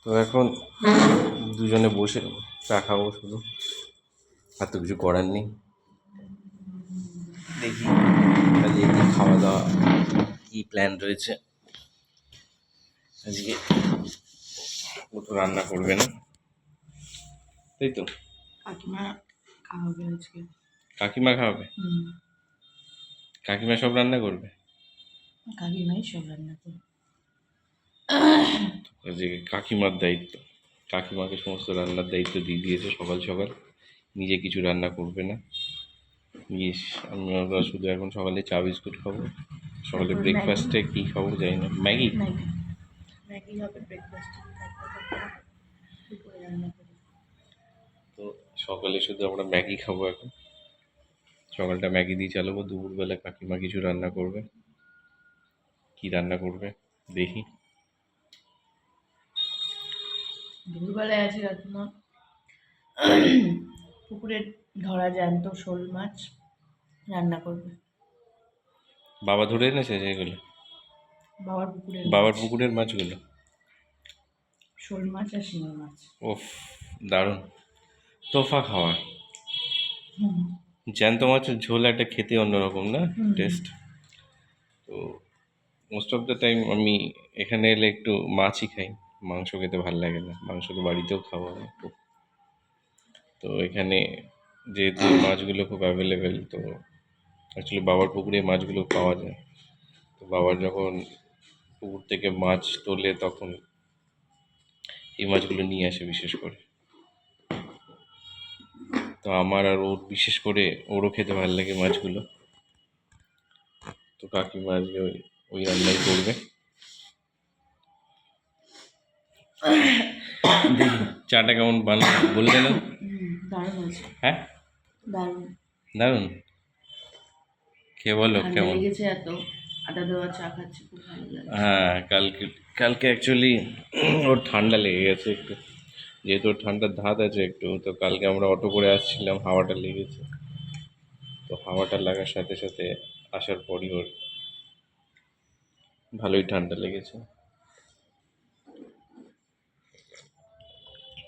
তো এখন দুজনে বসে চা খাবো শুধু, আর তো কিছু করার নেই। দেখি আজকে কি খাওয়া দাওয়া, কী প্ল্যান রয়েছে। আজকে ও তো রান্না করবে না, তাই তো? কাকিমা খাওয়াবে আজকে। কাকিমা খাওয়াবে? কাকিমা সব রান্না করবে? কাকিমাই সব রান্না করবে। আজকে কাকিমার দায়িত্ব, কাকিমাকে সমস্ত রান্নার দায়িত্ব দিয়ে দিয়েছে সকাল সকাল, নিজে কিছু রান্না করবে না। ইস, আমরা শুধু এখন সকালে চা বিস্কুট খাবো। সকালে ব্রেকফাস্টে কী খাবো জানি না, ম্যাগি। ম্যাগি হবে ব্রেকফাস্টে, দুপুরে রান্না করবে। তো সকালে শুধু আমরা ম্যাগি খাবো এখন, সকালটা ম্যাগি দিয়ে চালাবো। দুপুরবেলা কাকিমা কিছু রান্না করবে, কি রান্না করবে দেখি। দুপুরবেলায় আছে কাকিমা পুকুরে ধরা জ্যান্ত শোল মাছ রান্না করবে। বাবা ধরে এনেছে যেগুলো, বাবার পুকুরের মাছগুলো, শোল মাছ আর শিঙি মাছ। ওফ, দারুণ তোফা খাওয়া। জ্যান্ত মাছের ঝোল একটা খেতে অন্যরকম না টেস্ট। তো মোস্ট অফ দ্য টাইম আমি এখানে এলে একটু মাছই খাই, মাংস খেতে ভালো লাগে না। মাংস তো বাড়িতেও খাওয়া হয় খুব। তো এখানে যেহেতু মাছগুলো খুব অ্যাভেলেবেল, তো অ্যাকচুয়ালি বাবার পুকুরে মাছগুলো পাওয়া যায়। তো বাবার যখন পুকুর থেকে মাছ তোলে তখন এই মাছগুলো নিয়ে আসে বিশেষ করে। তো আমার আর ওর বিশেষ করে ওরও খেতে ভালো লাগে মাছগুলো। তো কাকিমা আজকে ওই রান্নাই করবে। দেখি চাটা কেমন বানাবো বললে না? দারুণ আছে। হ্যাঁ, দারুণ দারুণ। খেয়ে বলো কেমন। লেগেছে এত, আদা দেওয়া চা খাচ্ছি, খুব ভালো লাগে। হ্যাঁ, কালকে অ্যাকচুয়ালি ওর ঠান্ডা লেগে গেছে একটু, যেহেতু ওর ঠান্ডার ধাত আছে একটু। তো কালকে আমরা অটো করে আসছিলাম, হাওয়াটা লেগেছে। তো হাওয়াটা লাগার সাথে সাথে আসার পরই ওর ভালোই ঠান্ডা লেগেছে।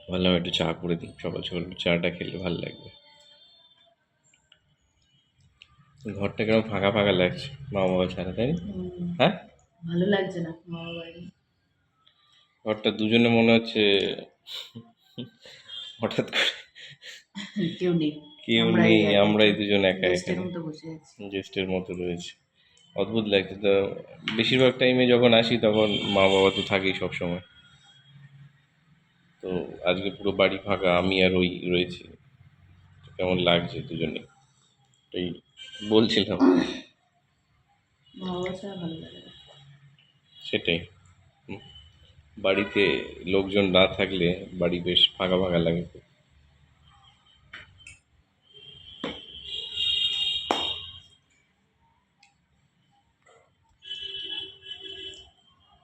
ভাবলাম একটু চা করে দিই, সকাল সকাল চাটা খেলে ভালো লাগবে। ঘরটা কেমন ফাঁকা ফাঁকা লাগছে মা বাবা ছাড়া, তাই না? হ্যাঁ, ভালো লাগছে না মামা বাড়ি। ঘরটা দুজনে মনে হচ্ছে হঠাৎ করে কেউ নেই, কেউ নেই, আমরাই দুজন একা এখানে গেস্টের মতো রয়েছে। অদ্ভুত লাগছে। তো বেশিরভাগ টাইমে যখন আসি তখন মা বাবা তো থাকেই সবসময়। তো আজকে পুরো বাড়ি ফাঁকা, আমি আর ওই রয়েছি। কেমন লাগছে দুজনে, এই বলছিলাম। সেটাই, বাড়িতে লোকজন না থাকলে বাড়ি বেশ ফাঁকা ফাঁকা লাগে খুব।